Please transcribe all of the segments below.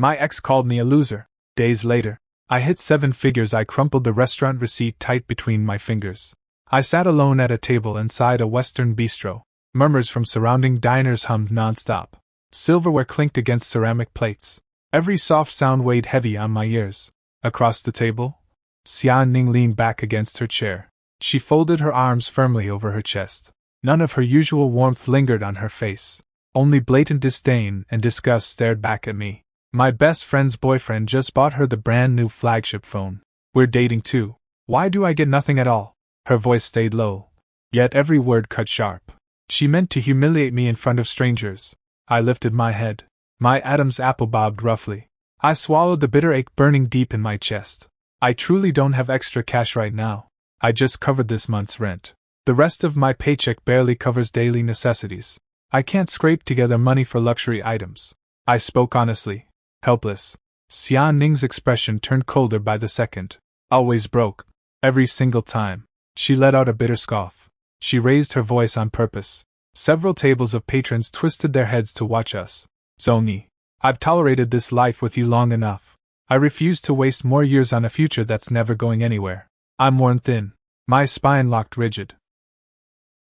My ex called me a loser. Days later, I hit 7 figures. I crumpled the restaurant receipt tight between my fingers. I sat alone at a table inside a Western bistro. Murmurs from surrounding diners hummed nonstop. Silverware clinked against ceramic plates. Every soft sound weighed heavy on my ears. Across the table, Xia Ning leaned back against her chair. She folded her arms firmly over her chest. None of her usual warmth lingered on her face. Only blatant disdain and disgust stared back at me. My best friend's boyfriend just bought her the brand new flagship phone. We're dating too. Why do I get nothing at all? Her voice stayed low, yet every word cut sharp. She meant to humiliate me in front of strangers. I lifted my head. My Adam's apple bobbed roughly. I swallowed the bitter ache burning deep in my chest. I truly don't have extra cash right now. I just covered this month's rent. The rest of my paycheck barely covers daily necessities. I can't scrape together money for luxury items. I spoke honestly, helpless. Xia Ning's expression turned colder by the second. Always broke. Every single time. She let out a bitter scoff. She raised her voice on purpose. Several tables of patrons twisted their heads to watch us. Zongi, I've tolerated this life with you long enough. I refuse to waste more years on a future that's never going anywhere. I'm worn thin. My spine locked rigid.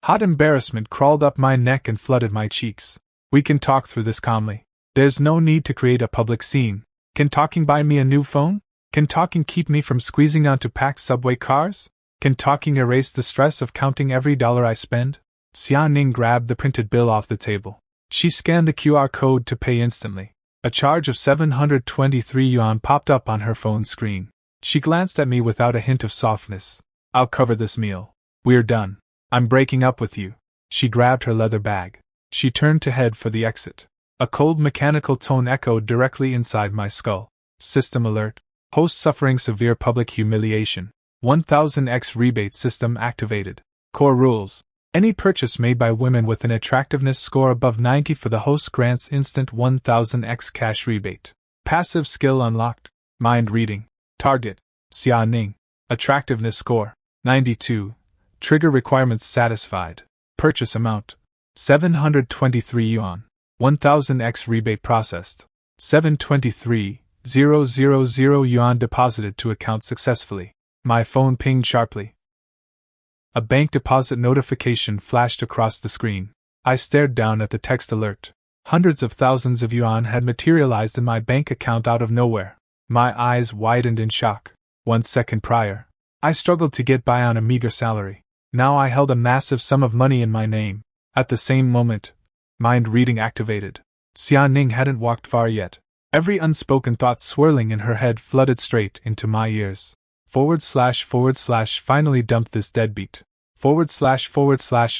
Hot embarrassment crawled up my neck and flooded my cheeks. We can talk through this calmly. There's no need to create a public scene. Can talking buy me a new phone? Can talking keep me from squeezing onto packed subway cars? Can talking erase the stress of counting every dollar I spend? Xia Ning grabbed the printed bill off the table. She scanned the QR code to pay instantly. A charge of 723 yuan popped up on her phone screen. She glanced at me without a hint of softness. I'll cover this meal. We're done. I'm breaking up with you. She grabbed her leather bag. She turned to head for the exit. A cold mechanical tone echoed directly inside my skull. System alert. Host suffering severe public humiliation. 1000x rebate system activated. Core rules. Any purchase made by women with an attractiveness score above 90 for the host grants instant 1000x cash rebate. Passive skill unlocked. Mind reading. Target. Xia Ning. Attractiveness score. 92. Trigger requirements satisfied. Purchase amount. 723 yuan. 1000x rebate processed. 723,000 yuan deposited to account successfully. My phone pinged sharply. A bank deposit notification flashed across the screen. I stared down at the text alert. Hundreds of thousands of yuan had materialized in my bank account out of nowhere. My eyes widened in shock. 1 second prior, I struggled to get by on a meager salary. Now I held a massive sum of money in my name. At the same moment, mind reading activated. Xia Ning hadn't walked far yet. Every unspoken thought swirling in her head flooded straight into my ears. / finally dump this deadbeat. /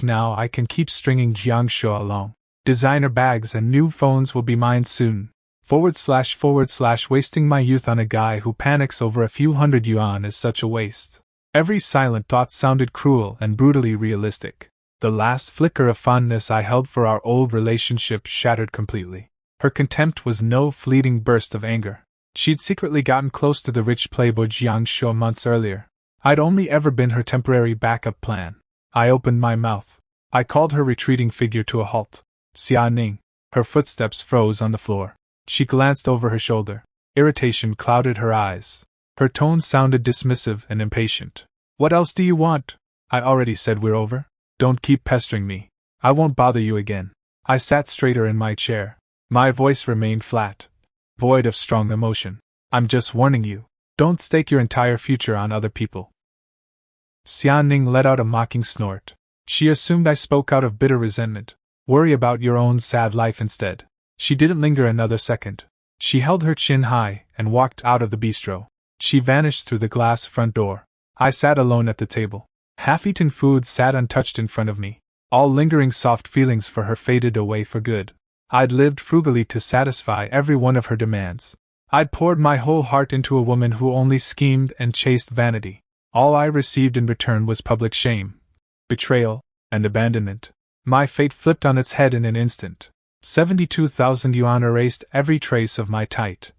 now I can keep stringing Jiangshou along. Designer bags and new phones will be mine soon. / wasting my youth on a guy who panics over a few hundred yuan is such a waste. Every silent thought sounded cruel and brutally realistic. The last flicker of fondness I held for our old relationship shattered completely. Her contempt was no fleeting burst of anger. She'd secretly gotten close to the rich playboy Jiangshou months earlier. I'd only ever been her temporary backup plan. I opened my mouth. I called her retreating figure to a halt. Xia Ning. Her footsteps froze on the floor. She glanced over her shoulder. Irritation clouded her eyes. Her tone sounded dismissive and impatient. What else do you want? I already said we're over. Don't keep pestering me. I won't bother you again. I sat straighter in my chair. My voice remained flat, void of strong emotion. I'm just warning you. Don't stake your entire future on other people. Xia Ning let out a mocking snort. She assumed I spoke out of bitter resentment. Worry about your own sad life instead. She didn't linger another second. She held her chin high and walked out of the bistro. She vanished through the glass front door. I sat alone at the table. Half-eaten food sat untouched in front of me. All lingering soft feelings for her faded away for good. I'd lived frugally to satisfy every one of her demands. I'd poured my whole heart into a woman who only schemed and chased vanity. All I received in return was public shame, betrayal, and abandonment. My fate flipped on its head in an instant. 72,000 yuan erased every trace of my tight,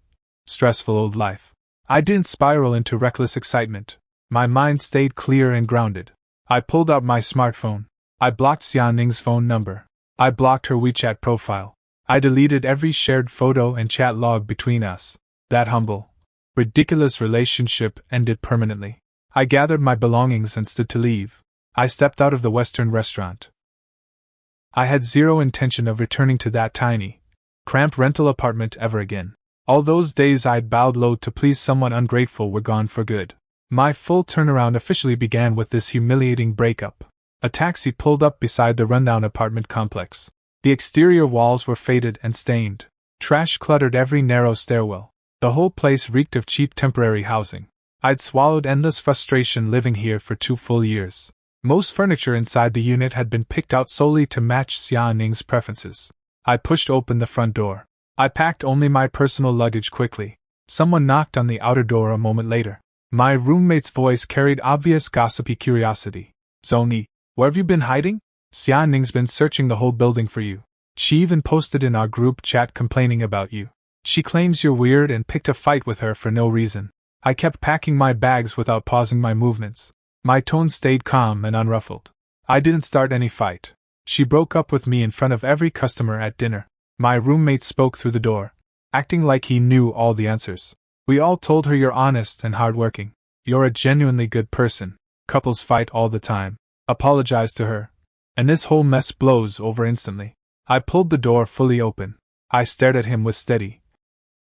stressful old life. I didn't spiral into reckless excitement. My mind stayed clear and grounded. I pulled out my smartphone. I blocked Xia Ning's phone number. I blocked her WeChat profile. I deleted every shared photo and chat log between us. That humble, ridiculous relationship ended permanently. I gathered my belongings and stood to leave. I stepped out of the Western restaurant. I had zero intention of returning to that tiny, cramped rental apartment ever again. All those days I'd bowed low to please someone ungrateful were gone for good. My full turnaround officially began with this humiliating breakup. A taxi pulled up beside the rundown apartment complex. The exterior walls were faded and stained. Trash cluttered every narrow stairwell. The whole place reeked of cheap temporary housing. I'd swallowed endless frustration living here for 2 full years. Most furniture inside the unit had been picked out solely to match Xia Ning's preferences. I pushed open the front door. I packed only my personal luggage quickly. Someone knocked on the outer door a moment later. My roommate's voice carried obvious gossipy curiosity. Zoni, where have you been hiding? Xia Ning's been searching the whole building for you. She even posted in our group chat complaining about you. She claims you're weird and picked a fight with her for no reason. I kept packing my bags without pausing my movements. My tone stayed calm and unruffled. I didn't start any fight. She broke up with me in front of every customer at dinner. My roommate spoke through the door, acting like he knew all the answers. We all told her you're honest and hardworking. You're a genuinely good person. Couples fight all the time. Apologize to her. And this whole mess blows over instantly. I pulled the door fully open. I stared at him with steady,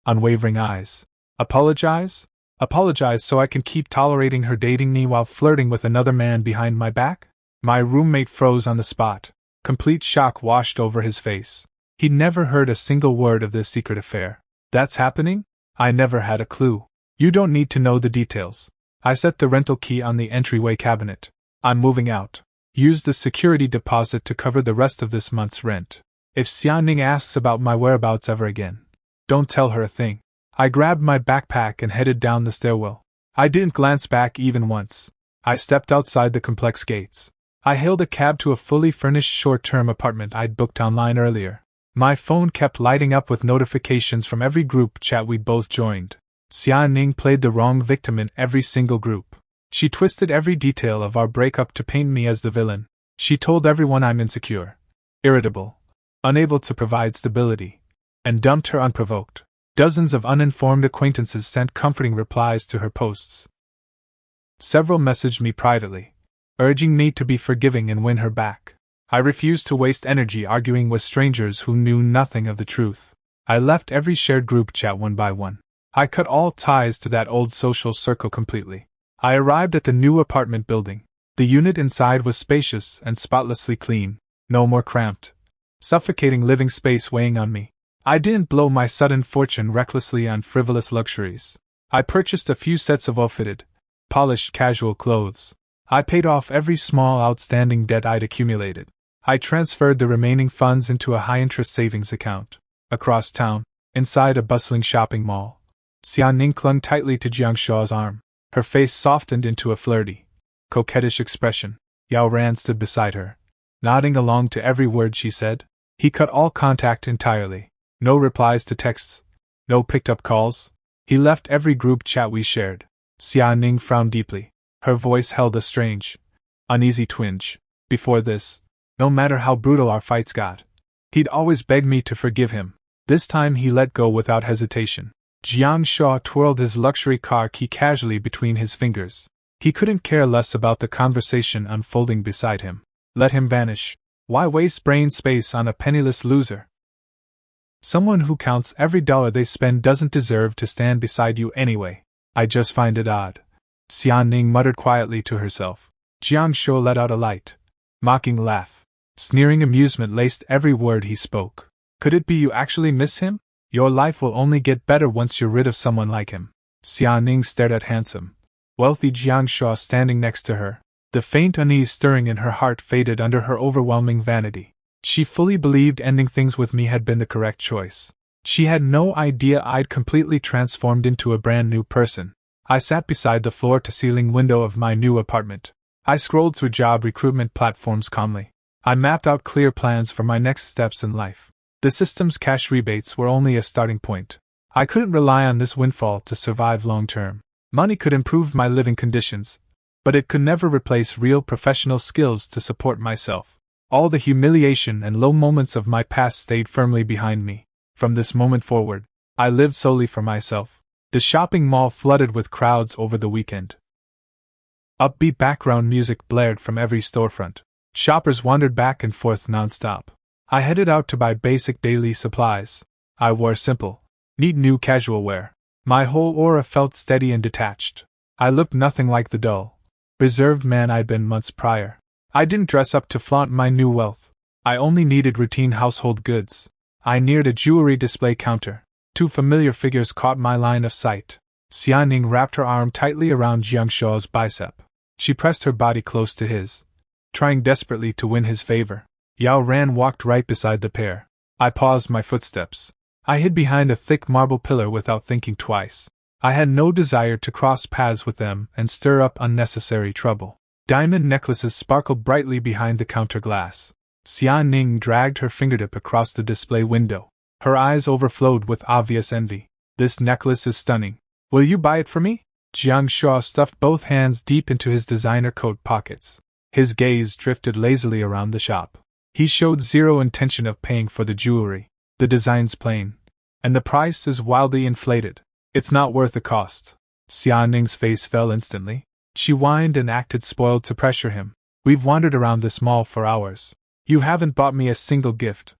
unwavering eyes. Apologize? Apologize so I can keep tolerating her dating me while flirting with another man behind my back? My roommate froze on the spot. Complete shock washed over his face. He'd never heard a single word of this secret affair. That's happening? I never had a clue. You don't need to know the details. I set the rental key on the entryway cabinet. I'm moving out. Use the security deposit to cover the rest of this month's rent. If Xia Ning asks about my whereabouts ever again, don't tell her a thing. I grabbed my backpack and headed down the stairwell. I didn't glance back even once. I stepped outside the complex gates. I hailed a cab to a fully furnished short-term apartment I'd booked online earlier. My phone kept lighting up with notifications from every group chat we'd both joined. Xia Ning played the wrong victim in every single group. She twisted every detail of our breakup to paint me as the villain. She told everyone I'm insecure, irritable, unable to provide stability, and dumped her unprovoked. Dozens of uninformed acquaintances sent comforting replies to her posts. Several messaged me privately, urging me to be forgiving and win her back. I refused to waste energy arguing with strangers who knew nothing of the truth. I left every shared group chat one by one. I cut all ties to that old social circle completely. I arrived at the new apartment building. The unit inside was spacious and spotlessly clean. No more cramped, suffocating living space weighing on me. I didn't blow my sudden fortune recklessly on frivolous luxuries. I purchased a few sets of well-fitted, polished casual clothes. I paid off every small outstanding debt I'd accumulated. I transferred the remaining funds into a high-interest savings account. Across town, inside a bustling shopping mall, Xia Ning clung tightly to Jiang Shua's arm. Her face softened into a flirty, coquettish expression. Yao Ran stood beside her, nodding along to every word she said. He cut all contact entirely. No replies to texts. No picked-up calls. He left every group chat we shared. Xia Ning frowned deeply. Her voice held a strange, uneasy twinge. Before this, no matter how brutal our fights got, he'd always beg me to forgive him. This time he let go without hesitation. Jiang Shua twirled his luxury car key casually between his fingers. He couldn't care less about the conversation unfolding beside him. Let him vanish. Why waste brain space on a penniless loser? Someone who counts every dollar they spend doesn't deserve to stand beside you anyway. I just find it odd. Xia Ning muttered quietly to herself. Jiang Shua let out a light, mocking laugh. Sneering amusement laced every word he spoke. Could it be you actually miss him? Your life will only get better once you're rid of someone like him. Xia Ning stared at handsome, wealthy Jiang Shua standing next to her. The faint unease stirring in her heart faded under her overwhelming vanity. She fully believed ending things with me had been the correct choice. She had no idea I'd completely transformed into a brand new person. I sat beside the floor-to-ceiling window of my new apartment. I scrolled through job recruitment platforms calmly. I mapped out clear plans for my next steps in life. The system's cash rebates were only a starting point. I couldn't rely on this windfall to survive long-term. Money could improve my living conditions, but it could never replace real professional skills to support myself. All the humiliation and low moments of my past stayed firmly behind me. From this moment forward, I lived solely for myself. The shopping mall flooded with crowds over the weekend. Upbeat background music blared from every storefront. Shoppers wandered back and forth nonstop. I headed out to buy basic daily supplies. I wore simple, neat new casual wear. My whole aura felt steady and detached. I looked nothing like the dull, reserved man I'd been months prior. I didn't dress up to flaunt my new wealth. I only needed routine household goods. I neared a jewelry display counter. Two familiar figures caught my line of sight. Xianing wrapped her arm tightly around Jiang Shuo's bicep. She pressed her body close to his, trying desperately to win his favor. Yao Ran walked right beside the pair. I paused my footsteps. I hid behind a thick marble pillar without thinking twice. I had no desire to cross paths with them and stir up unnecessary trouble. Diamond necklaces sparkled brightly behind the counter glass. Xianing dragged her fingertip across the display window. Her eyes overflowed with obvious envy. This necklace is stunning. Will you buy it for me? Jiang Shuo stuffed both hands deep into his designer coat pockets. His gaze drifted lazily around the shop. He showed zero intention of paying for the jewelry. The design's plain, and the price is wildly inflated. It's not worth the cost. Xianing's face fell instantly. She whined and acted spoiled to pressure him. We've wandered around this mall for hours. You haven't bought me a single gift.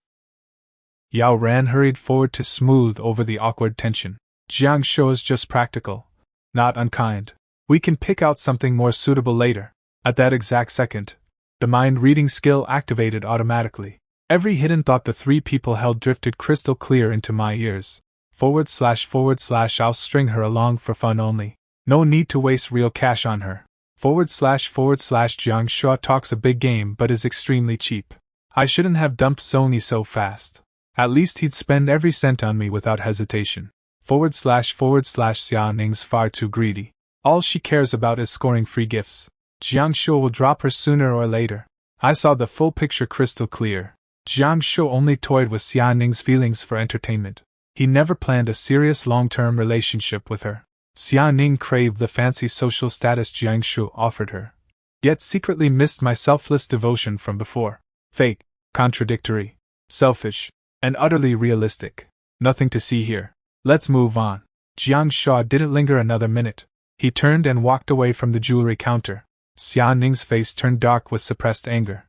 Yao Ran hurried forward to smooth over the awkward tension. Jiang Shuo is just practical, not unkind. We can pick out something more suitable later. At that exact second, the mind-reading skill activated automatically. Every hidden thought the three people held drifted crystal clear into my ears. / I'll string her along for fun only. No need to waste real cash on her. / Jiang Shuo talks a big game but is extremely cheap. I shouldn't have dumped Sony so fast. At least he'd spend every cent on me without hesitation. / Xianing's far too greedy. All she cares about is scoring free gifts. Jiang Shuo will drop her sooner or later. I saw the full picture crystal clear. Jiang Shuo only toyed with Xianing's feelings for entertainment. He never planned a serious long-term relationship with her. Xianing craved the fancy social status Jiang Shuo offered her, yet secretly missed my selfless devotion from before. Fake, contradictory, selfish, and utterly realistic. Nothing to see here. Let's move on. Jiang Shuo didn't linger another minute. He turned and walked away from the jewelry counter. Xianing's face turned dark with suppressed anger.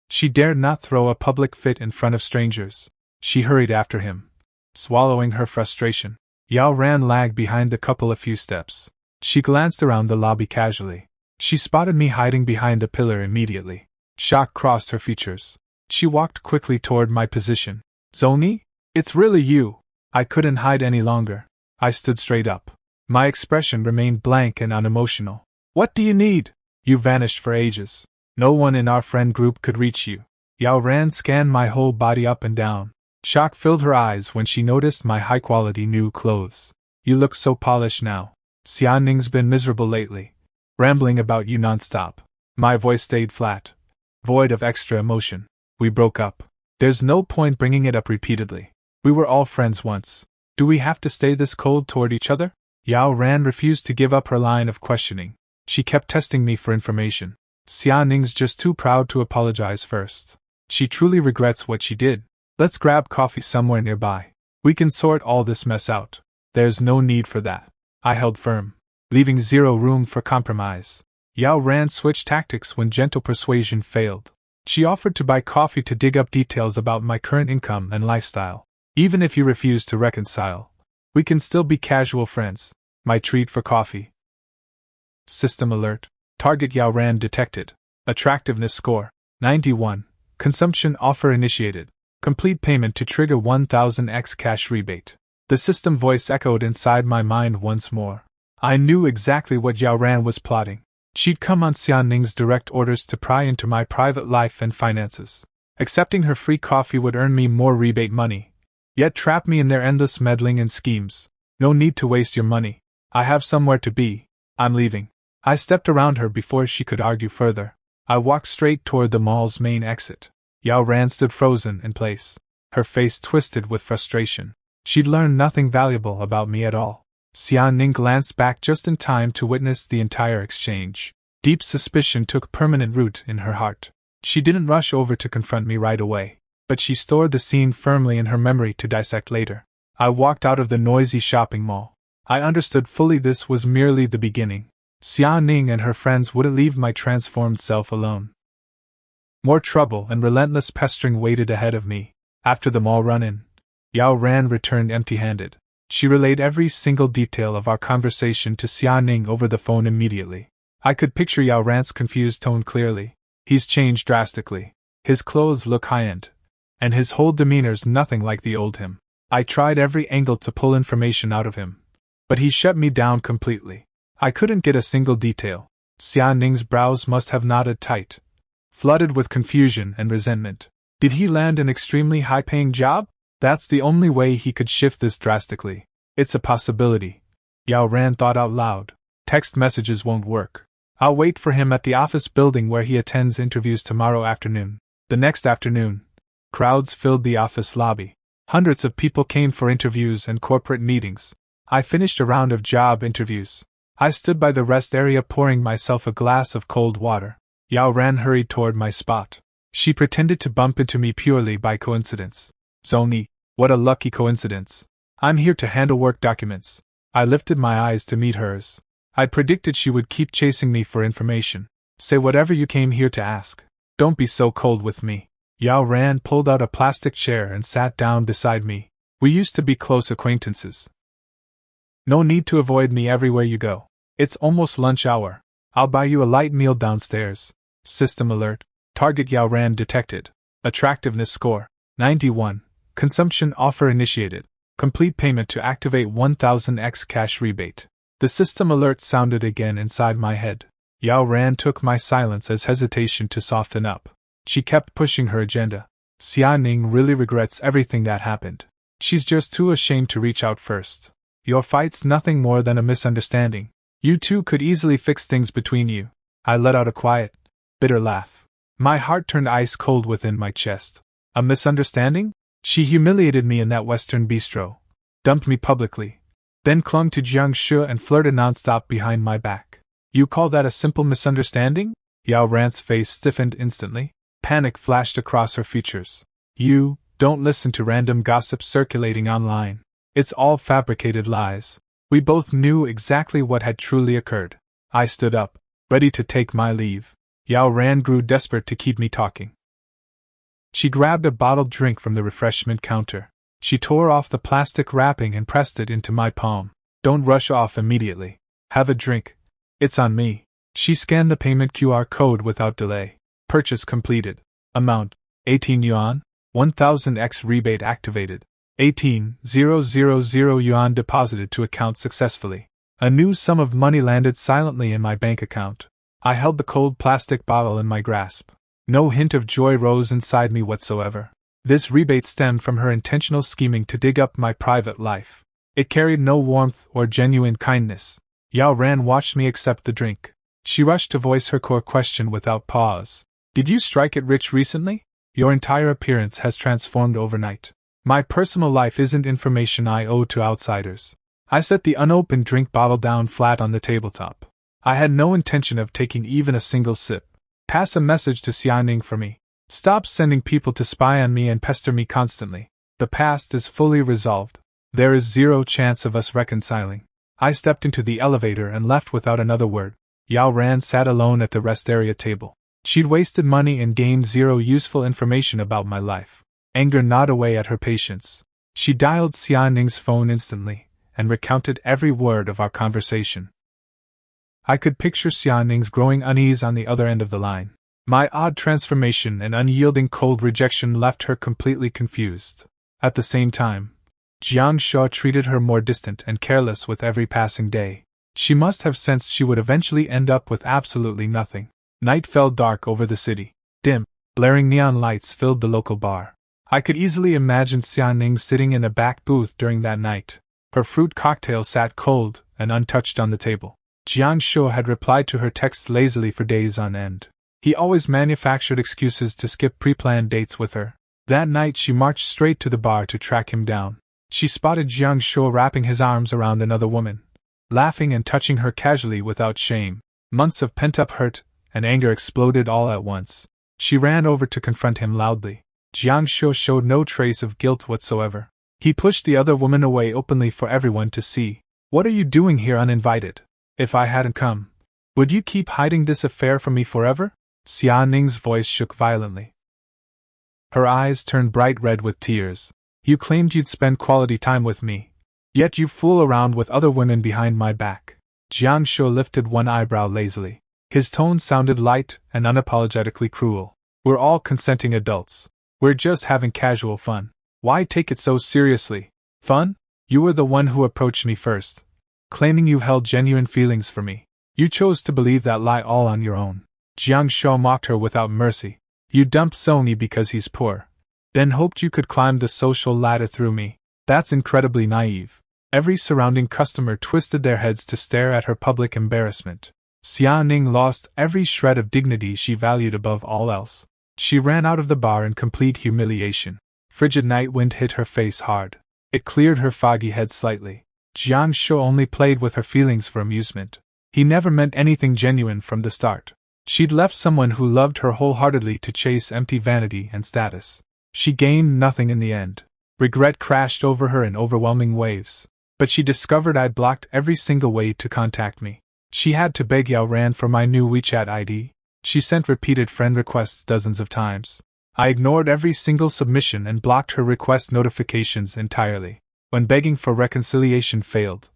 She dared not throw a public fit in front of strangers. She hurried after him, swallowing her frustration. Yao Ran lagged behind the couple a few steps. She glanced around the lobby casually. She spotted me hiding behind the pillar immediately. Shock crossed her features. She walked quickly toward my position. Zoni? It's really you! I couldn't hide any longer. I stood straight up. My expression remained blank and unemotional. What do you need? You vanished for ages. No one in our friend group could reach you. Yao Ran scanned my whole body up and down. Shock filled her eyes when she noticed my high-quality new clothes. You look so polished now. Xianing's been miserable lately, rambling about you nonstop. My voice stayed flat, void of extra emotion. We broke up. There's no point bringing it up repeatedly. We were all friends once. Do we have to stay this cold toward each other? Yao Ran refused to give up her line of questioning. She kept testing me for information. Xianing's just too proud to apologize first. She truly regrets what she did. Let's grab coffee somewhere nearby. We can sort all this mess out. There's no need for that. I held firm, leaving zero room for compromise. Yao Ran switched tactics when gentle persuasion failed. She offered to buy coffee to dig up details about my current income and lifestyle. Even if you refuse to reconcile, we can still be casual friends. My treat for coffee. System alert. Target Yao Ran detected. Attractiveness score 91. Consumption offer initiated. Complete payment to trigger 1000x cash rebate. The system voice echoed inside my mind once more. I knew exactly what Yao Ran was plotting. She'd come on Xianing's direct orders to pry into my private life and finances. Accepting her free coffee would earn me more rebate money, yet trap me in their endless meddling and schemes. No need to waste your money. I have somewhere to be. I'm leaving. I stepped around her before she could argue further. I walked straight toward the mall's main exit. Yao Ran stood frozen in place, her face twisted with frustration. She'd learned nothing valuable about me at all. Xianing glanced back just in time to witness the entire exchange. Deep suspicion took permanent root in her heart. She didn't rush over to confront me right away, but she stored the scene firmly in her memory to dissect later. I walked out of the noisy shopping mall. I understood fully this was merely the beginning. Xia Ning and her friends wouldn't leave my transformed self alone. More trouble and relentless pestering waited ahead of me. After the mall run-in, Yao Ran returned empty-handed. She relayed every single detail of our conversation to Xia Ning over the phone immediately. I could picture Yao Ran's confused tone clearly. He's changed drastically. His clothes look high-end, and his whole demeanor's nothing like the old him. I tried every angle to pull information out of him, but he shut me down completely. I couldn't get a single detail. Xia Ning's brows must have knotted tight, flooded with confusion and resentment. Did he land an extremely high-paying job? That's the only way he could shift this drastically. It's a possibility. Yao Ran thought out loud. Text messages won't work. I'll wait for him at the office building where he attends interviews tomorrow afternoon. The next afternoon, crowds filled the office lobby. Hundreds of people came for interviews and corporate meetings. I finished a round of job interviews. I stood by the rest area pouring myself a glass of cold water. Yao Ran hurried toward my spot. She pretended to bump into me purely by coincidence. Zoni, what a lucky coincidence. I'm here to handle work documents. I lifted my eyes to meet hers. I predicted she would keep chasing me for information. Say whatever you came here to ask. Don't be so cold with me. Yao Ran pulled out a plastic chair and sat down beside me. We used to be close acquaintances. No need to avoid me everywhere you go. It's almost lunch hour. I'll buy you a light meal downstairs. System alert. Target Yao Ran detected. Attractiveness score 91. Consumption offer initiated. Complete payment to activate 1000x cash rebate. The system alert sounded again inside my head. Yao Ran took my silence as hesitation to soften up. She kept pushing her agenda. Xia Ning really regrets everything that happened. She's just too ashamed to reach out first. Your fight's nothing more than a misunderstanding. You two could easily fix things between you. I let out a quiet, bitter laugh. My heart turned ice cold within my chest. A misunderstanding? She humiliated me in that Western bistro, dumped me publicly, then clung to Jiang Shu and flirted nonstop behind my back. You call that a simple misunderstanding? Yao Ran's face stiffened instantly. Panic flashed across her features. You don't listen to random gossip circulating online. It's all fabricated lies. We both knew exactly what had truly occurred. I stood up, ready to take my leave. Yao Ran grew desperate to keep me talking. She grabbed a bottled drink from the refreshment counter. She tore off the plastic wrapping and pressed it into my palm. Don't rush off immediately. Have a drink. It's on me. She scanned the payment QR code without delay. Purchase completed. Amount, 18 yuan. 1000x rebate activated. 18,000 yuan deposited to account successfully. A new sum of money landed silently in my bank account. I held the cold plastic bottle in my grasp. No hint of joy rose inside me whatsoever. This rebate stemmed from her intentional scheming to dig up my private life. It carried no warmth or genuine kindness. Yao Ran watched me accept the drink. She rushed to voice her core question without pause. Did you strike it rich recently? Your entire appearance has transformed overnight. My personal life isn't information I owe to outsiders. I set the unopened drink bottle down flat on the tabletop. I had no intention of taking even a single sip. Pass a message to Xia Ning for me. Stop sending people to spy on me and pester me constantly. The past is fully resolved. There is zero chance of us reconciling. I stepped into the elevator and left without another word. Yao Ran sat alone at the rest area table. She'd wasted money and gained zero useful information about my life. Anger gnawed away at her patience. She dialed Xia Ning's phone instantly, and recounted every word of our conversation. I could picture Xia Ning's growing unease on the other end of the line. My odd transformation and unyielding cold rejection left her completely confused. At the same time, Jiang Shu treated her more distant and careless with every passing day. She must have sensed she would eventually end up with absolutely nothing. Night fell dark over the city. Dim, blaring neon lights filled the local bar. I could easily imagine Xia Ning sitting in a back booth during that night. Her fruit cocktail sat cold and untouched on the table. Jiang Shu had replied to her texts lazily for days on end. He always manufactured excuses to skip pre-planned dates with her. That night she marched straight to the bar to track him down. She spotted Jiang Shu wrapping his arms around another woman, laughing and touching her casually without shame. Months of pent-up hurt and anger exploded all at once. She ran over to confront him loudly. Jiang Shuo showed no trace of guilt whatsoever. He pushed the other woman away openly for everyone to see. What are you doing here uninvited? If I hadn't come, would you keep hiding this affair from me forever? Xia Ning's voice shook violently. Her eyes turned bright red with tears. You claimed you'd spend quality time with me. Yet you fool around with other women behind my back. Jiang Shuo lifted one eyebrow lazily. His tone sounded light and unapologetically cruel. We're all consenting adults. We're just having casual fun. Why take it so seriously? Fun? You were the one who approached me first, claiming you held genuine feelings for me. You chose to believe that lie all on your own. Jiang Shuo mocked her without mercy. You dumped Sony because he's poor, then hoped you could climb the social ladder through me. That's incredibly naive. Every surrounding customer twisted their heads to stare at her public embarrassment. Xia Ning lost every shred of dignity she valued above all else. She ran out of the bar in complete humiliation. Frigid night wind hit her face hard. It cleared her foggy head slightly. Jiang Shuo only played with her feelings for amusement. He never meant anything genuine from the start. She'd left someone who loved her wholeheartedly to chase empty vanity and status. She gained nothing in the end. Regret crashed over her in overwhelming waves. But she discovered I'd blocked every single way to contact me. She had to beg Yao Ran for my new WeChat ID. She sent repeated friend requests dozens of times. I ignored every single submission and blocked her request notifications entirely. When begging for reconciliation failed,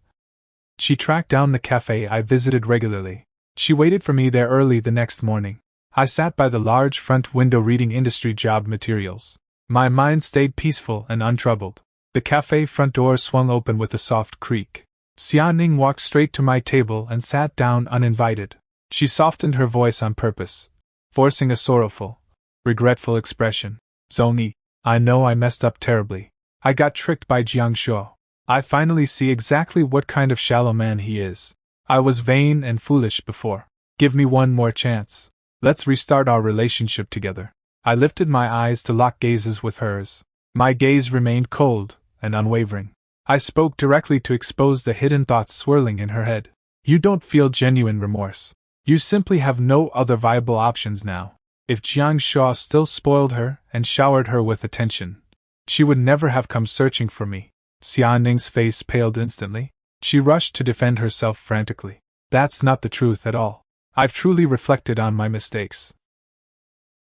she tracked down the cafe I visited regularly. She waited for me there early the next morning. I sat by the large front window reading industry job materials. My mind stayed peaceful and untroubled. The cafe front door swung open with a soft creak. Xia Ning walked straight to my table and sat down uninvited. She softened her voice on purpose, forcing a sorrowful, regretful expression. Zoni, I know I messed up terribly. I got tricked by Jiang Shuo. I finally see exactly what kind of shallow man he is. I was vain and foolish before. Give me one more chance. Let's restart our relationship together. I lifted my eyes to lock gazes with hers. My gaze remained cold and unwavering. I spoke directly to expose the hidden thoughts swirling in her head. You don't feel genuine remorse. You simply have no other viable options now. If Jiang Shuo still spoiled her and showered her with attention, she would never have come searching for me. Xia Ning's face paled instantly. She rushed to defend herself frantically. That's not the truth at all. I've truly reflected on my mistakes.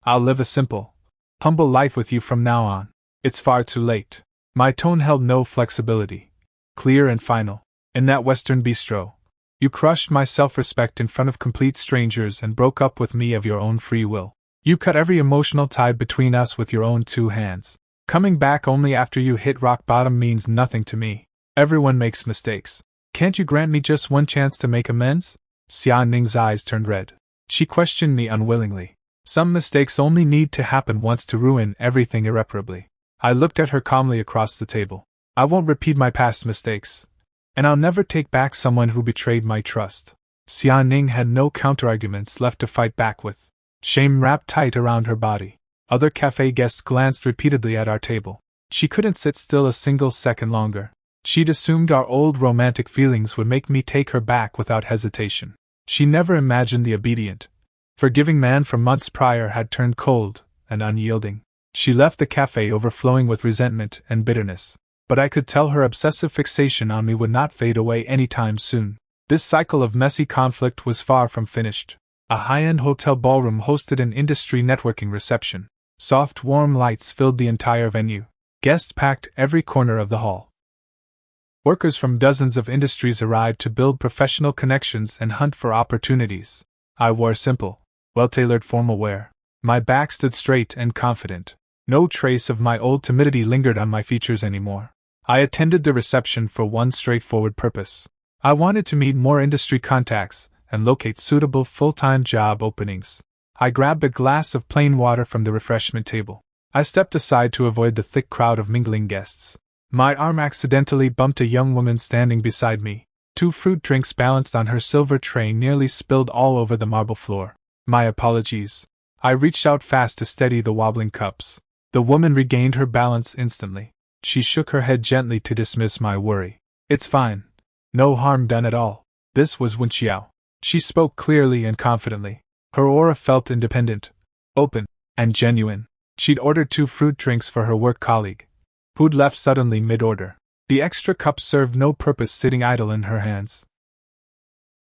I'll live a simple, humble life with you from now on. It's far too late. My tone held no flexibility. Clear and final. In that Western bistro, you crushed my self-respect in front of complete strangers and broke up with me of your own free will. You cut every emotional tie between us with your own two hands. Coming back only after you hit rock bottom means nothing to me. Everyone makes mistakes. Can't you grant me just one chance to make amends? Xia Ning's eyes turned red. She questioned me unwillingly. Some mistakes only need to happen once to ruin everything irreparably. I looked at her calmly across the table. I won't repeat my past mistakes. And I'll never take back someone who betrayed my trust. Xia Ning had no counterarguments left to fight back with. Shame wrapped tight around her body. Other cafe guests glanced repeatedly at our table. She couldn't sit still a single second longer. She'd assumed our old romantic feelings would make me take her back without hesitation. She never imagined the obedient, forgiving man from months prior had turned cold and unyielding. She left the cafe overflowing with resentment and bitterness. But I could tell her obsessive fixation on me would not fade away anytime soon. This cycle of messy conflict was far from finished. A high-end hotel ballroom hosted an industry networking reception. Soft, warm lights filled the entire venue. Guests packed every corner of the hall. Workers from dozens of industries arrived to build professional connections and hunt for opportunities. I wore simple, well-tailored formal wear. My back stood straight and confident. No trace of my old timidity lingered on my features anymore. I attended the reception for one straightforward purpose. I wanted to meet more industry contacts and locate suitable full-time job openings. I grabbed a glass of plain water from the refreshment table. I stepped aside to avoid the thick crowd of mingling guests. My arm accidentally bumped a young woman standing beside me. 2 fruit drinks balanced on her silver tray nearly spilled all over the marble floor. My apologies. I reached out fast to steady the wobbling cups. The woman regained her balance instantly. She shook her head gently to dismiss my worry. It's fine. No harm done at all. This was Wen Xiao. She spoke clearly and confidently. Her aura felt independent, open. and genuine. She'd ordered 2 fruit drinks for her work colleague, who'd left suddenly mid-order. The extra cup served no purpose sitting idle in her hands.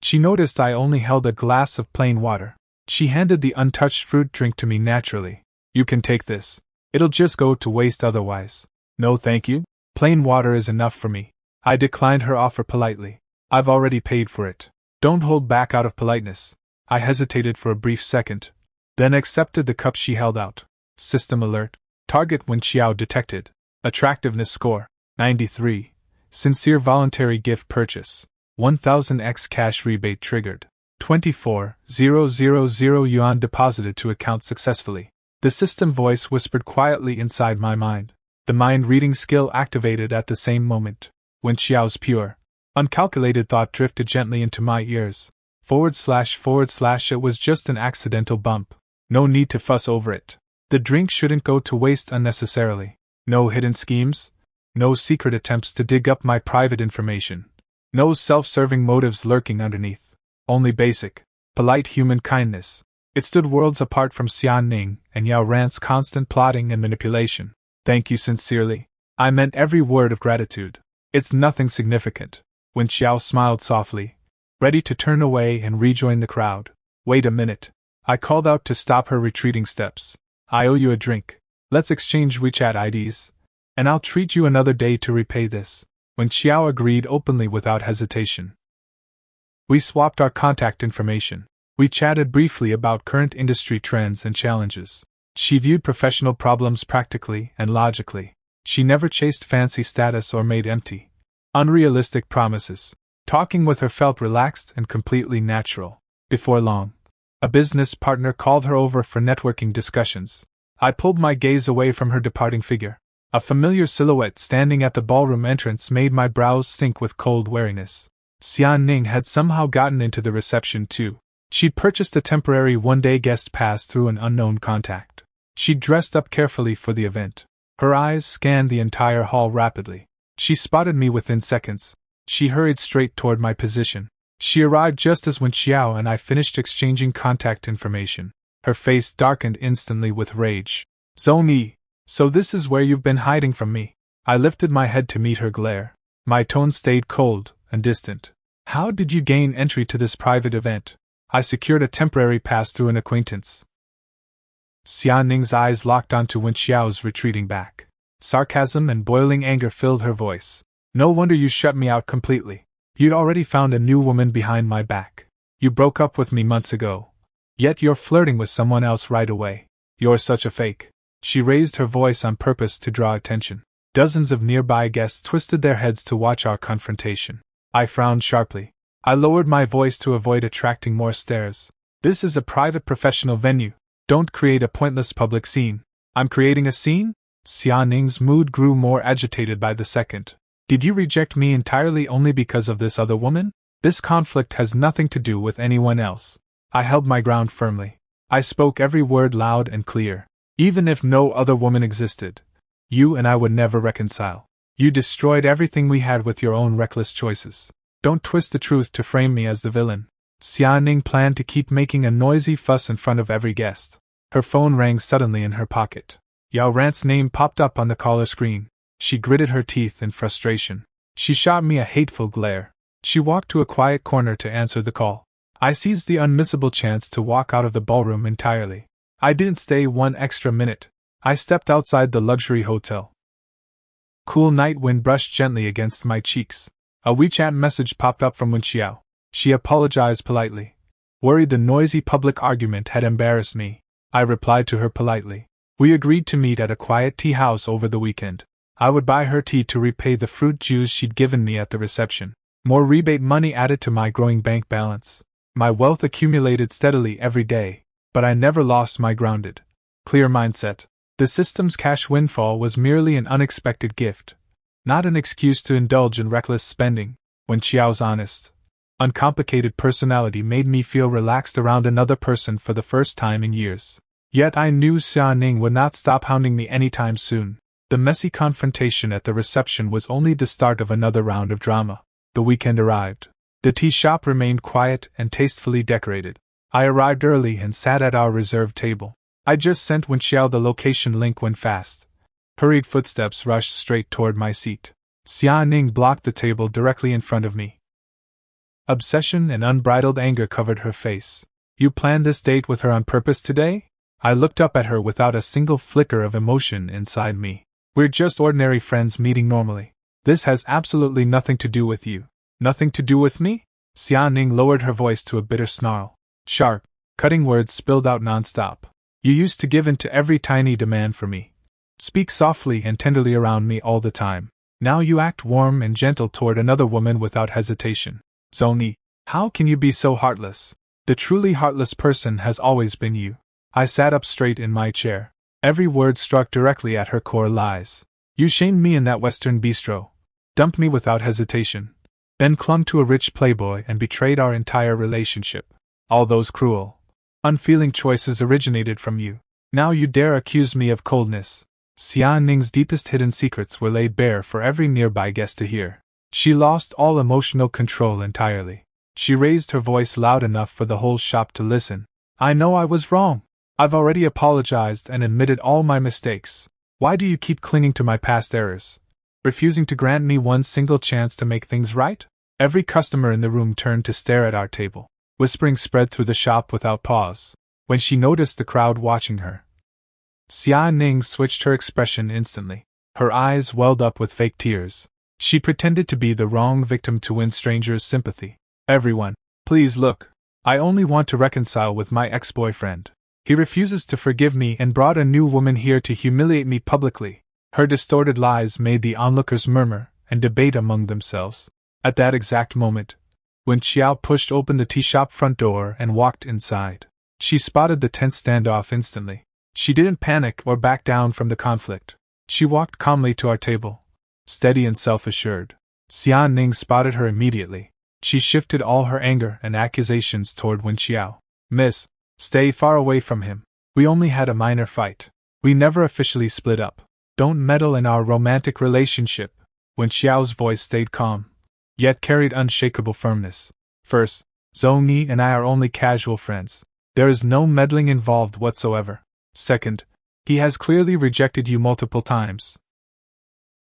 She noticed I only held a glass of plain water. She handed the untouched fruit drink to me naturally. "You can take this. It'll just go to waste otherwise." "No thank you. Plain water is enough for me." I declined her offer politely. "I've already paid for it. Don't hold back out of politeness." I hesitated for a brief second, then accepted the cup she held out. System alert. Target Wen Xiao detected. Attractiveness score, 93. Sincere voluntary gift purchase. 1000x cash rebate triggered. 24,000 yuan deposited to account successfully. The system voice whispered quietly inside my mind. The mind-reading skill activated at the same moment. Wen Xiao's pure, uncalculated thought drifted gently into my ears. // it was just an accidental bump. No need to fuss over it. The drink shouldn't go to waste unnecessarily. No hidden schemes. No secret attempts to dig up my private information. No self-serving motives lurking underneath. Only basic, polite human kindness. It stood worlds apart from Xian Ning and Yao Ran's constant plotting and manipulation. "Thank you sincerely." I meant every word of gratitude. "It's nothing significant." Wen Xiao smiled softly, ready to turn away and rejoin the crowd. "Wait a minute." I called out to stop her retreating steps. "I owe you a drink. Let's exchange WeChat IDs, and I'll treat you another day to repay this." Wen Xiao agreed openly without hesitation. We swapped our contact information. We chatted briefly about current industry trends and challenges. She viewed professional problems practically and logically. She never chased fancy status or made empty, unrealistic promises. Talking with her felt relaxed and completely natural. Before long, a business partner called her over for networking discussions. I pulled my gaze away from her departing figure. A familiar silhouette standing at the ballroom entrance made my brows sink with cold wariness. Xian Ning had somehow gotten into the reception too. She'd purchased a temporary one-day guest pass through an unknown contact. She'd dressed up carefully for the event. Her eyes scanned the entire hall rapidly. She spotted me within seconds. She hurried straight toward my position. She arrived just as Wen Xiao and I finished exchanging contact information. Her face darkened instantly with rage. "Zhong, so this is where you've been hiding from me." I lifted my head to meet her glare. My tone stayed cold and distant. "How did you gain entry to this private event?" "I secured a temporary pass through an acquaintance." Xian Ning's eyes locked onto Wen Xiao's retreating back. Sarcasm and boiling anger filled her voice. "No wonder you shut me out completely. You'd already found a new woman behind my back. You broke up with me months ago. Yet you're flirting with someone else right away. You're such a fake." She raised her voice on purpose to draw attention. Dozens of nearby guests twisted their heads to watch our confrontation. I frowned sharply. I lowered my voice to avoid attracting more stares. "This is a private professional venue. Don't create a pointless public scene." "I'm creating a scene?" Xian Ning's mood grew more agitated by the second. "Did you reject me entirely only because of this other woman? This conflict has nothing to do with anyone else." I held my ground firmly. I spoke every word loud and clear. "Even if no other woman existed, you and I would never reconcile. You destroyed everything we had with your own reckless choices. Don't twist the truth to frame me as the villain." Xian Ning planned to keep making a noisy fuss in front of every guest. Her phone rang suddenly in her pocket. Yao Ran's name popped up on the caller screen. She gritted her teeth in frustration. She shot me a hateful glare. She walked to a quiet corner to answer the call. I seized the unmissable chance to walk out of the ballroom entirely. I didn't stay one extra minute. I stepped outside the luxury hotel. Cool night wind brushed gently against my cheeks. A WeChat message popped up from Wen Xiao. She apologized politely. Worried the noisy public argument had embarrassed me, I replied to her politely. We agreed to meet at a quiet tea house over the weekend. I would buy her tea to repay the fruit juice she'd given me at the reception. More rebate money added to my growing bank balance. My wealth accumulated steadily every day, but I never lost my grounded, clear mindset. The system's cash windfall was merely an unexpected gift, not an excuse to indulge in reckless spending. Wen Xiao's honest, uncomplicated personality made me feel relaxed around another person for the first time in years. Yet I knew Xian Ning would not stop hounding me anytime soon. The messy confrontation at the reception was only the start of another round of drama. The weekend arrived. The tea shop remained quiet and tastefully decorated. I arrived early and sat at our reserved table. I just sent Wenxiao the location link when fast. Hurried footsteps rushed straight toward my seat. Xia Ning blocked the table directly in front of me. Obsession and unbridled anger covered her face. You planned this date with her on purpose today? I looked up at her without a single flicker of emotion inside me. We're just ordinary friends meeting normally. This has absolutely nothing to do with you. Nothing to do with me? Xia Ning lowered her voice to a bitter snarl. Sharp, cutting words spilled out nonstop. You used to give in to every tiny demand for me. Speak softly and tenderly around me all the time. Now you act warm and gentle toward another woman without hesitation. Zhongyi, how can you be so heartless? The truly heartless person has always been you. I sat up straight in my chair. Every word struck directly at her core lies. You shamed me in that Western bistro, dumped me without hesitation, then clung to a rich playboy and betrayed our entire relationship. All those cruel, unfeeling choices originated from you. Now you dare accuse me of coldness. Xia Ning's deepest hidden secrets were laid bare for every nearby guest to hear. She lost all emotional control entirely. She raised her voice loud enough for the whole shop to listen. I know I was wrong. I've already apologized and admitted all my mistakes. Why do you keep clinging to my past errors? Refusing to grant me one single chance to make things right? Every customer in the room turned to stare at our table. Whispering spread through the shop without pause. When she noticed the crowd watching her, Xia Ning switched her expression instantly. Her eyes welled up with fake tears. She pretended to be the wrong victim to win strangers' sympathy. Everyone, please look. I only want to reconcile with my ex-boyfriend. He refuses to forgive me and brought a new woman here to humiliate me publicly. Her distorted lies made the onlookers murmur and debate among themselves. At that exact moment, when Xiao pushed open the tea shop front door and walked inside, she spotted the tense standoff instantly. She didn't panic or back down from the conflict. She walked calmly to our table, steady and self-assured. Xia Ning spotted her immediately. She shifted all her anger and accusations toward Wenxiao. Miss, stay far away from him. We only had a minor fight. We never officially split up. Don't meddle in our romantic relationship. Wenxiao's voice stayed calm, yet carried unshakable firmness. First, Zhongyi and I are only casual friends. There is no meddling involved whatsoever. Second, he has clearly rejected you multiple times.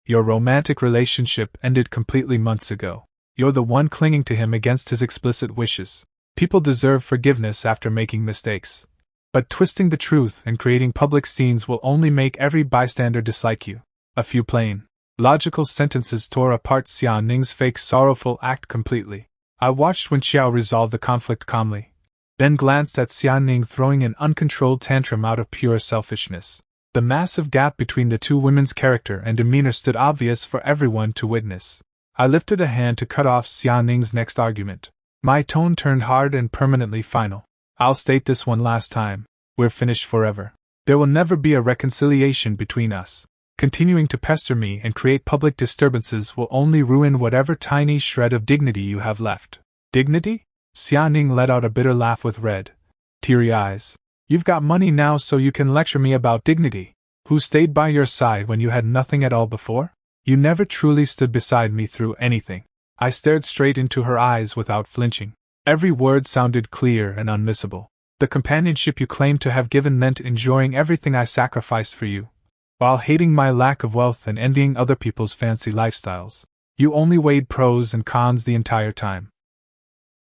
Your romantic relationship ended completely months ago. You're the one clinging to him against his explicit wishes. People deserve forgiveness after making mistakes. But twisting the truth and creating public scenes will only make every bystander dislike you. A few plain, logical sentences tore apart Xia Ning's fake sorrowful act completely. I watched Wenxiao resolve the conflict calmly, then glanced at Xia Ning throwing an uncontrolled tantrum out of pure selfishness. The massive gap between the two women's character and demeanor stood obvious for everyone to witness. I lifted a hand to cut off Xia Ning's next argument. My tone turned hard and permanently final. I'll state this one last time. We're finished forever. There will never be a reconciliation between us. Continuing to pester me and create public disturbances will only ruin whatever tiny shred of dignity you have left. Dignity? Xia Ning let out a bitter laugh with red, teary eyes. You've got money now so you can lecture me about dignity. Who stayed by your side when you had nothing at all before? You never truly stood beside me through anything. I stared straight into her eyes without flinching. Every word sounded clear and unmissable. The companionship you claimed to have given meant enjoying everything I sacrificed for you, while hating my lack of wealth and envying other people's fancy lifestyles. You only weighed pros and cons the entire time.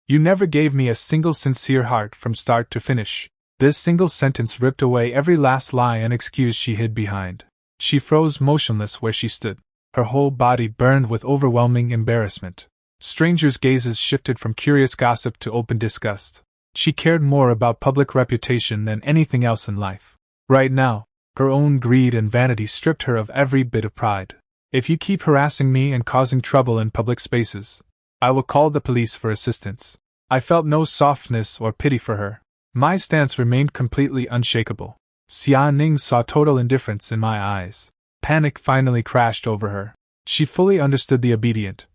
You never gave me a single sincere heart from start to finish. This single sentence ripped away every last lie and excuse she hid behind. She froze motionless where she stood. Her whole body burned with overwhelming embarrassment. Strangers' gazes shifted from curious gossip to open disgust. She cared more about public reputation than anything else in life. Right now, her own greed and vanity stripped her of every bit of pride. If you keep harassing me and causing trouble in public spaces, I will call the police for assistance. I felt no softness or pity for her. My stance remained completely unshakable. Xia Ning saw total indifference in my eyes. Panic finally crashed over her. She fully understood the obedient.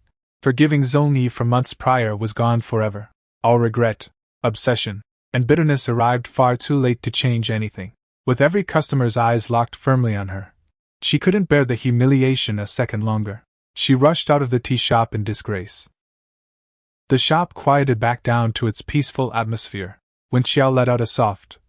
Forgiving Zhongyi from months prior was gone forever. All regret, obsession, and bitterness arrived far too late to change anything. With every customer's eyes locked firmly on her, she couldn't bear the humiliation a second longer. She rushed out of the tea shop in disgrace. The shop quieted back down to its peaceful atmosphere. When Xiao let out a soft,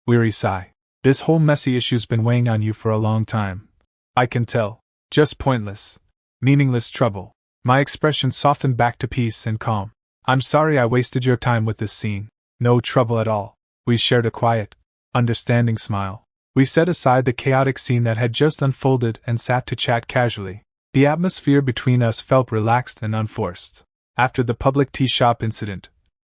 weary sigh. This whole messy issue's been weighing on you for a long time. I can tell. Just pointless, meaningless trouble. My expression softened back to peace and calm. I'm sorry I wasted your time with this scene. No trouble at all. We shared a quiet, understanding smile. We set aside the chaotic scene that had just unfolded and sat to chat casually. The atmosphere between us felt relaxed and unforced. After the public tea shop incident,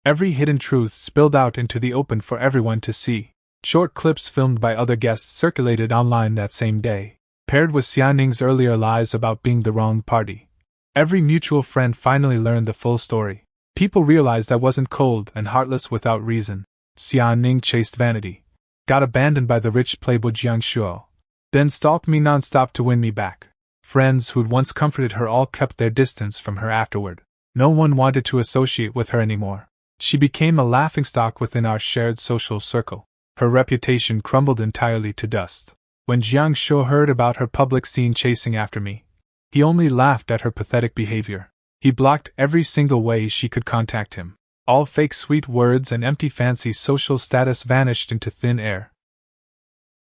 every hidden truth spilled out into the open for everyone to see. Short clips filmed by other guests circulated online that same day, paired with Xianing's earlier lies about being the wrong party. Every mutual friend finally learned the full story. People realized I wasn't cold and heartless without reason. Xianing chased vanity, got abandoned by the rich playboy Jiang Shuo, then stalked me nonstop to win me back. Friends who'd once comforted her all kept their distance from her afterward. No one wanted to associate with her anymore. She became a laughingstock within our shared social circle. Her reputation crumbled entirely to dust. When Jiang Shuo heard about her public scene chasing after me, he only laughed at her pathetic behavior. He blocked every single way she could contact him. All fake sweet words and empty fancy social status vanished into thin air.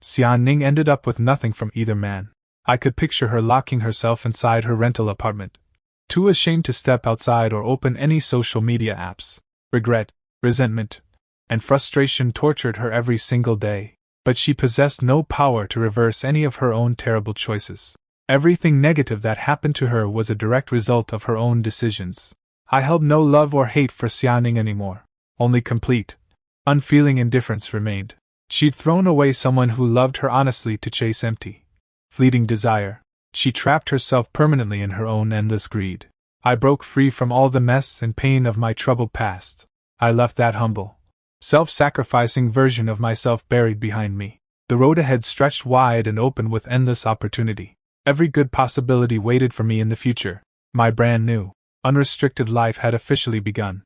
Xianing ended up with nothing from either man. I could picture her locking herself inside her rental apartment, too ashamed to step outside or open any social media apps. Regret, resentment, and frustration tortured her every single day, but she possessed no power to reverse any of her own terrible choices. Everything negative that happened to her was a direct result of her own decisions. I held no love or hate for Xianing anymore. Only complete, unfeeling indifference remained. She'd thrown away someone who loved her honestly to chase empty, fleeting desire. She trapped herself permanently in her own endless greed. I broke free from all the mess and pain of my troubled past. I left that humble, self-sacrificing version of myself buried behind me. The road ahead stretched wide and open with endless opportunity. Every good possibility waited for me in the future. My brand new, unrestricted life had officially begun.